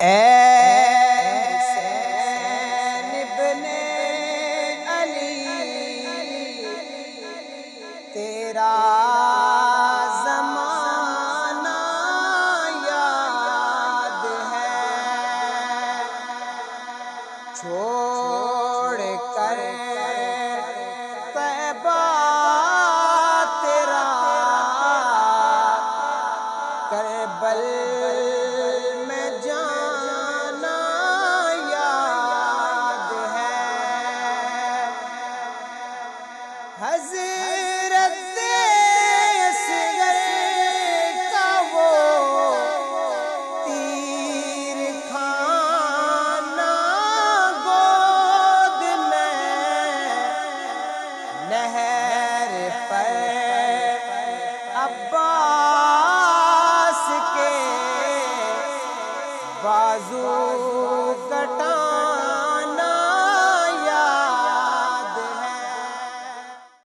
اے حسین ابن علی، تیرا زمانہ یاد ہے، چھوڑ کر طیبہ تیرا کربل میں جانا یاد ہے، حضرت اصغر کا وہ تیر کھانا گود میں، نہر پر عباس کے بازو کٹا